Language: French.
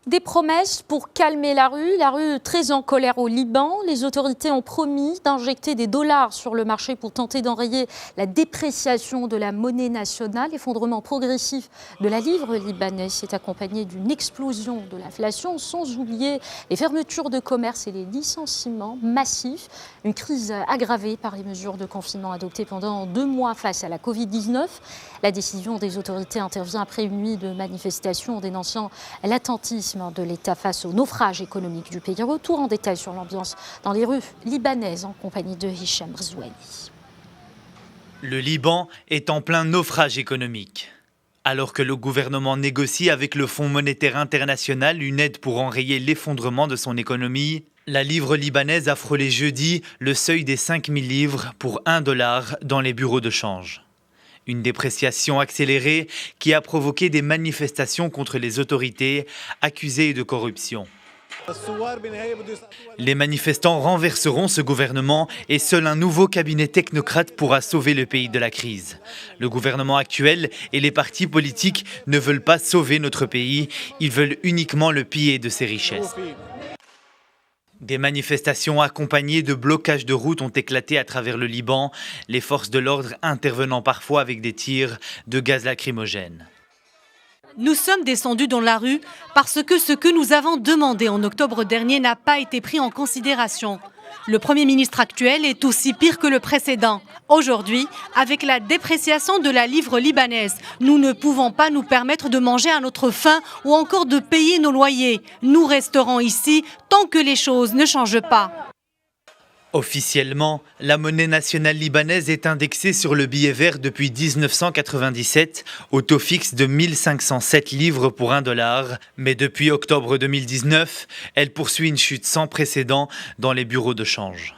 Des promesses pour calmer la rue très en colère au Liban. Les autorités ont promis d'injecter des dollars sur le marché pour tenter d'enrayer la dépréciation de la monnaie nationale. L'effondrement progressif de la livre libanaise s'est accompagné d'une explosion de l'inflation, sans oublier les fermetures de commerce et les licenciements massifs. Une crise aggravée par les mesures de confinement adoptées pendant 2 mois face à la Covid-19. La décision des autorités intervient après une nuit de manifestations dénonçant l'attentisme de l'État face au naufrage économique du pays. Retour en détail sur l'ambiance dans les rues libanaises en compagnie de Hicham Rzouani. Le Liban est en plein naufrage économique. Alors que le gouvernement négocie avec le Fonds monétaire international une aide pour enrayer l'effondrement de son économie, la livre libanaise a frôlé jeudi le seuil des 5000 livres pour $1 dans les bureaux de change. Une dépréciation accélérée qui a provoqué des manifestations contre les autorités accusées de corruption. Les manifestants renverseront ce gouvernement et seul un nouveau cabinet technocrate pourra sauver le pays de la crise. Le gouvernement actuel et les partis politiques ne veulent pas sauver notre pays, ils veulent uniquement le piller de ses richesses. Des manifestations accompagnées de blocages de routes ont éclaté à travers le Liban, les forces de l'ordre intervenant parfois avec des tirs de gaz lacrymogène. Nous sommes descendus dans la rue parce que ce que nous avons demandé en octobre dernier n'a pas été pris en considération. Le Premier ministre actuel est aussi pire que le précédent. Aujourd'hui, avec la dépréciation de la livre libanaise, nous ne pouvons pas nous permettre de manger à notre faim ou encore de payer nos loyers. Nous resterons ici tant que les choses ne changent pas. Officiellement, la monnaie nationale libanaise est indexée sur le billet vert depuis 1997 au taux fixe de 1507 livres pour $1. Mais depuis octobre 2019, elle poursuit une chute sans précédent dans les bureaux de change.